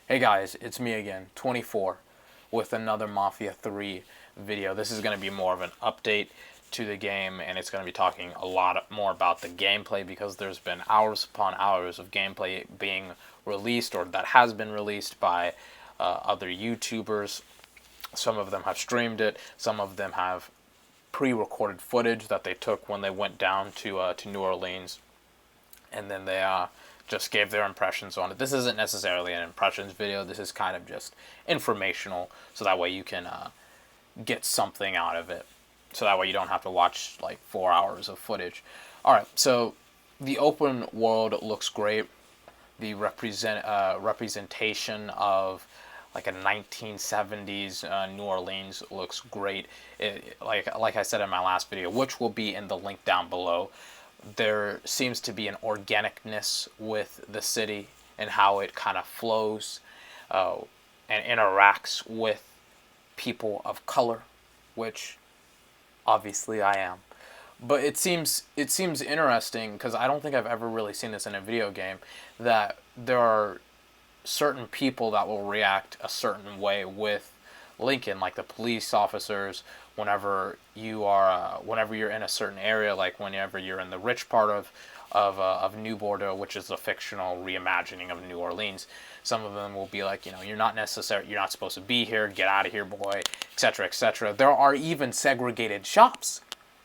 Hey guys, it's me again, 24, with another Mafia 3 video. This is going to be more of an update to the game, and it's going to be talking a lot more about the gameplay because there's been hours upon hours of gameplay being released, or that has been released by other YouTubers. Some of them have streamed it, some of them have pre-recorded footage that they took when they went down to New Orleans, and then they just gave their impressions on it. This isn't necessarily an impressions video. This is kind of just informational, so that way you can get something out of it. So that way you don't have to watch like 4 hours of footage. All right, so the open world looks great. The representation of like a 1970s New Orleans looks great. Like I said in my last video, which will be in the link down below, there seems to be an organicness with the city and how it kind of flows and interacts with people of color, which obviously I am. But it seems interesting because I don't think I've ever really seen this in a video game, that there are certain people that will react a certain way with Lincoln, like the police officers. Whenever you're in a certain area, like whenever you're in the rich part of New Bordeaux, which is a fictional reimagining of New Orleans, some of them will be like, you're not supposed to be here, get out of here, boy, etc., etc. There are even segregated shops.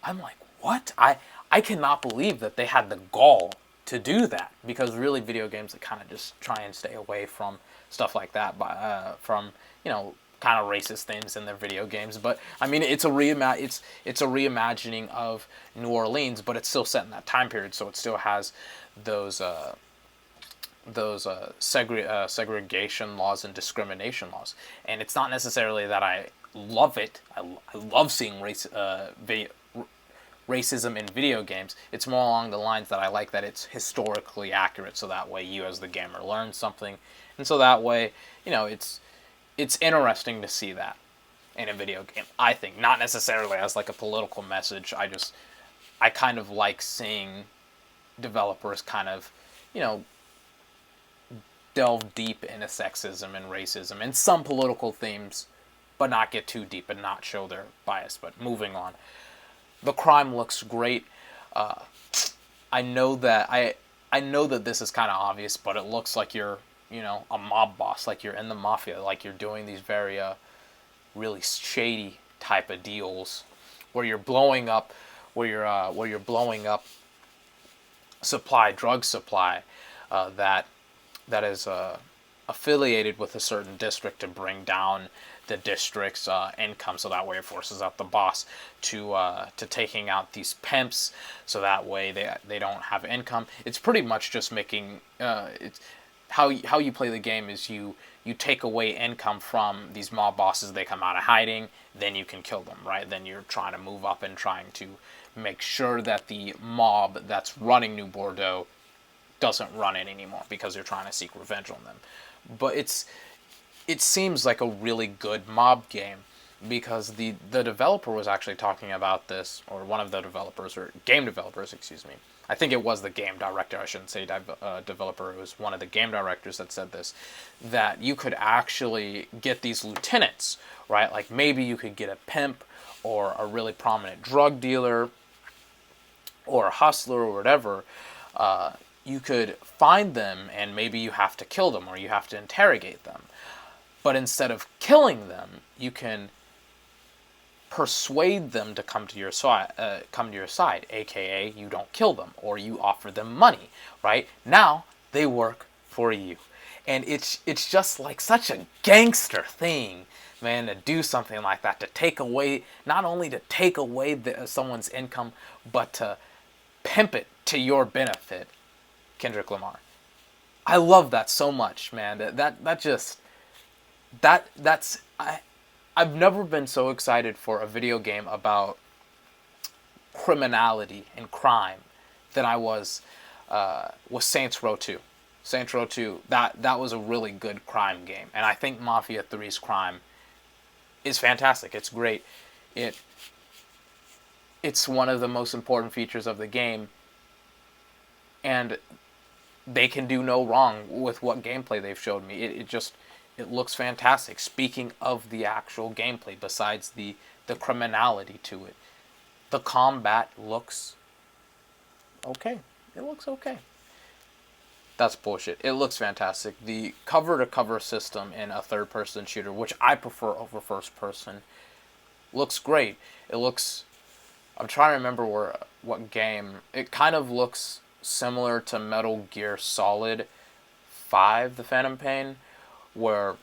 I'm like, what? I cannot believe that they had the gall to do that, because really video games that kind of just try and stay away from stuff like that, from kind of racist things in their video games. But I mean, it's a reimagining of New Orleans, but it's still set in that time period, so it still has those segregation laws and discrimination laws. And it's not necessarily that I love it. I love seeing racism in video games. It's more along the lines that I like that it's historically accurate, so that way you as the gamer learn something, and so that way it's interesting to see that in a video game. I think not necessarily as like a political message. I kind of like seeing developers kind of delve deep into sexism and racism and some political themes, but not get too deep and not show their bias. But moving on. The crime looks great. I know that this is kind of obvious, but it looks like you're, a mob boss, like you're in the Mafia, like you're doing these very, really shady type of deals, where you're blowing up, drug supply, that is affiliated with a certain district to bring down the district's income, so that way it forces out the boss to taking out these pimps, so that way they don't have income. It's pretty much just making it's how you play the game is you take away income from these mob bosses. They come out of hiding, then you can kill them, right? Then you're trying to move up and trying to make sure that the mob that's running New Bordeaux doesn't run it anymore, because you're trying to seek revenge on them. But it seems like a really good mob game, because the developer was actually talking about this, or one of the developers, or game developers, excuse me. I think it was the game director, I shouldn't say developer, it was one of the game directors that said this, that you could actually get these lieutenants, right? Like maybe you could get a pimp, or a really prominent drug dealer, or a hustler, or whatever. You could find them, and maybe you have to kill them, or you have to interrogate them. But instead of killing them, you can persuade them to come to your side, aka you don't kill them, or you offer them money, right? Now they work for you. And it's just like such a gangster thing, man, to do something like that, to take away, not only to take away someone's income, but to pimp it to your benefit. Kendrick Lamar. I love that so much, man. I've never been so excited for a video game about criminality and crime than I was Saints Row 2. Saints Row 2, that was a really good crime game. And I think Mafia 3's crime is fantastic. It's great. It's one of the most important features of the game. And they can do no wrong with what gameplay they've showed me. It looks fantastic. Speaking of the actual gameplay, besides the criminality to it, the combat looks okay. It looks okay. That's bullshit. It looks fantastic. The cover to cover system in a third person shooter, which I prefer over first person, looks great. It looks, I'm trying to remember what game. It kind of looks similar to Metal Gear Solid 5, The Phantom Pain, where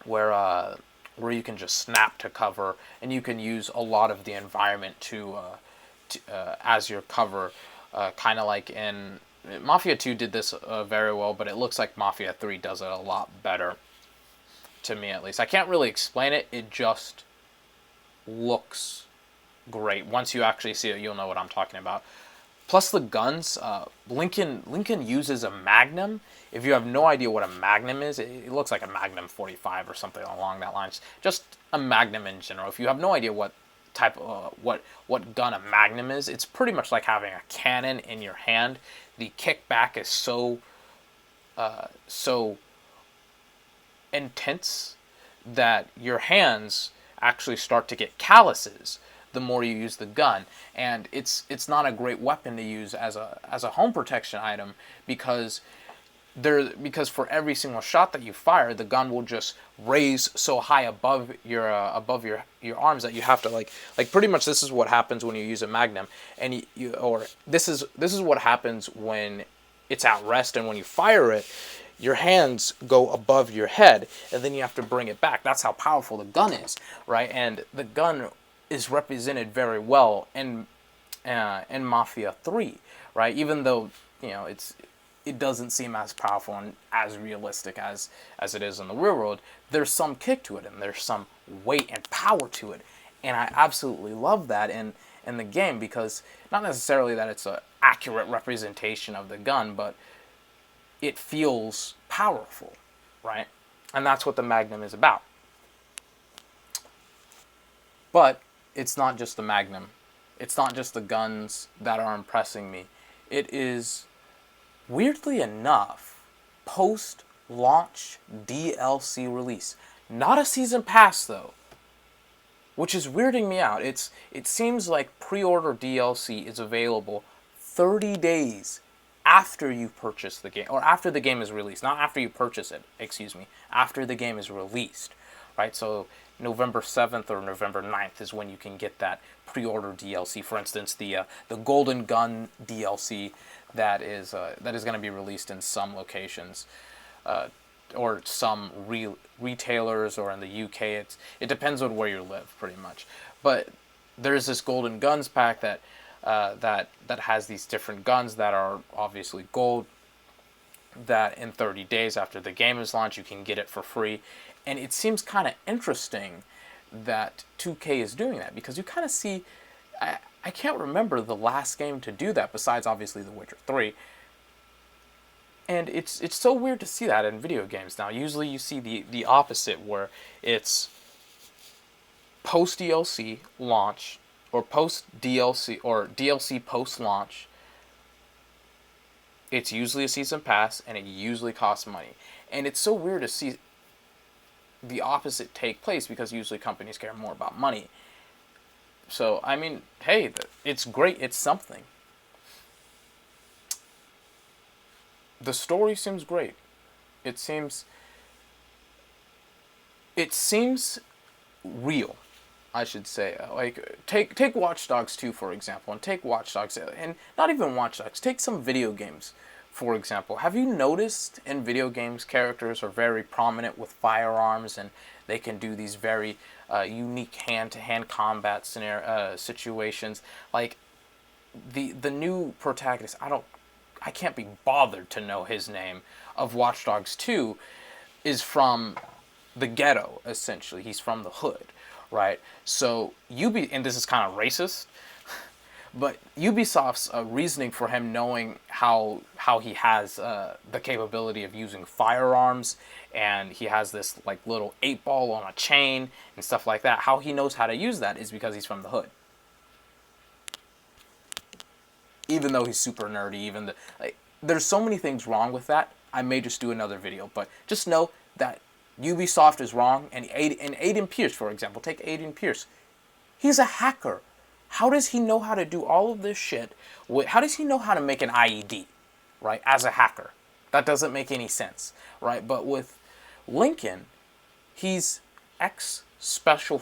where uh, where you can just snap to cover, and you can use a lot of the environment as your cover, kind of like in Mafia 2 did this very well, but it looks like Mafia 3 does it a lot better, to me at least. I can't really explain it. It just looks great. Once you actually see it, you'll know what I'm talking about. Plus the guns, Lincoln uses a Magnum. If you have no idea what a Magnum is, it looks like a Magnum 45 or something along that lines. Just a Magnum in general. If you have no idea what what gun a Magnum is, it's pretty much like having a cannon in your hand. The kickback is so intense that your hands actually start to get calluses the more you use the gun, and it's not a great weapon to use as a home protection item, because for every single shot that you fire, the gun will just raise so high above your arms that you have to like pretty much this is what happens when you use a Magnum, and this is what happens when it's at rest, and when you fire it, your hands go above your head, and then you have to bring it back. That's how powerful the gun is, right? And the gun is represented very well in Mafia 3, right? Even though it doesn't seem as powerful and as realistic as it is in the real world, there's some kick to it, and there's some weight and power to it, and I absolutely love that in the game, because not necessarily that it's an accurate representation of the gun, but it feels powerful, right? And that's what the Magnum is about. But it's not just the Magnum. It's not just the guns that are impressing me. It is, weirdly enough, post-launch DLC release. Not a season pass, though, which is weirding me out. It seems like pre-order DLC is available 30 days after you purchase the game, or after the game is released. Not after you purchase it, excuse me, after the game is released, right? So November 7th or November 9th is when you can get that pre-order DLC. For instance, the Golden Gun DLC that is going to be released in some locations, or some retailers, or in the UK. It depends on where you live, pretty much. But there's this Golden Guns pack that has these different guns that are obviously gold, that in 30 days after the game is launched you can get it for free. And it seems kind of interesting that 2K is doing that, because you kind of see, I can't remember the last game to do that besides obviously The Witcher 3. And it's so weird to see that in video games now. Usually you see the opposite, where it's post DLC launch, or post DLC, or DLC post launch. It's usually a season pass, and it usually costs money. And it's so weird to see the opposite take place, because usually companies care more about money. So I mean, hey, it's great. It's something. The story seems great. It seems real, I should say. Like, take Watch Dogs 2, for example, and take Watch Dogs, and not even Watch Dogs, take some video games, for example. Have you noticed in video games characters are very prominent with firearms, and they can do these very unique hand-to-hand combat situations? Like the new protagonist, I can't be bothered to know his name, of Watch Dogs 2, is from the ghetto, essentially. He's from the hood, right? So and this is kind of racist, but Ubisoft's reasoning for him knowing how he has the capability of using firearms, and he has this like little 8-ball on a chain and stuff like that, how he knows how to use that is because he's from the hood. Even though he's super nerdy, there's so many things wrong with that. I may just do another video, but just know that Ubisoft is wrong. And Aiden Pierce, for example, take Aiden Pierce. He's a hacker. How does he know how to do all of this shit? How does he know how to make an IED, right? As a hacker, that doesn't make any sense, right? But with Lincoln, he's he's ex special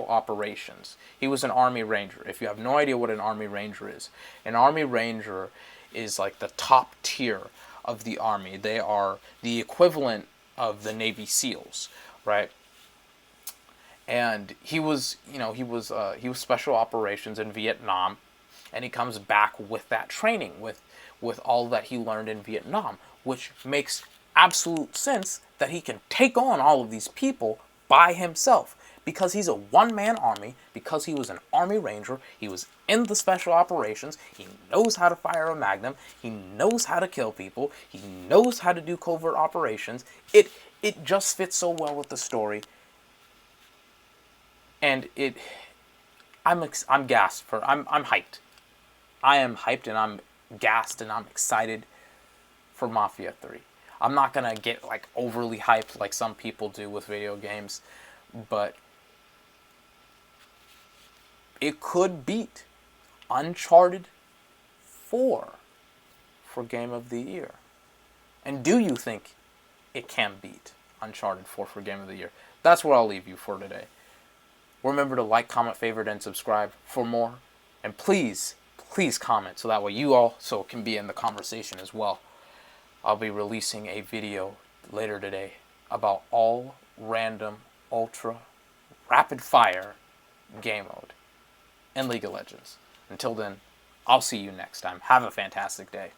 operations. He was an Army Ranger. If you have no idea what an Army Ranger is, an Army Ranger is like the top tier of the Army. They are the equivalent of the Navy SEALs, right? And he was special operations in Vietnam, and he comes back with that training, with all that he learned in Vietnam, which makes absolute sense that he can take on all of these people by himself because he's a one-man army, because he was an Army Ranger, he was in the special operations, he knows how to fire a magnum, he knows how to kill people, he knows how to do covert operations. It just fits so well with the story. And I'm gassed I'm hyped. I am hyped and I'm gassed and I'm excited for Mafia 3. I'm not gonna get like overly hyped like some people do with video games, but it could beat Uncharted 4 for Game of the Year. And do you think it can beat Uncharted 4 for Game of the Year? That's where I'll leave you for today. Remember to like, comment, favorite, and subscribe for more. And please, please comment so that way you also can be in the conversation as well. I'll be releasing a video later today about all random, ultra, rapid fire game mode in League of Legends. Until then, I'll see you next time. Have a fantastic day.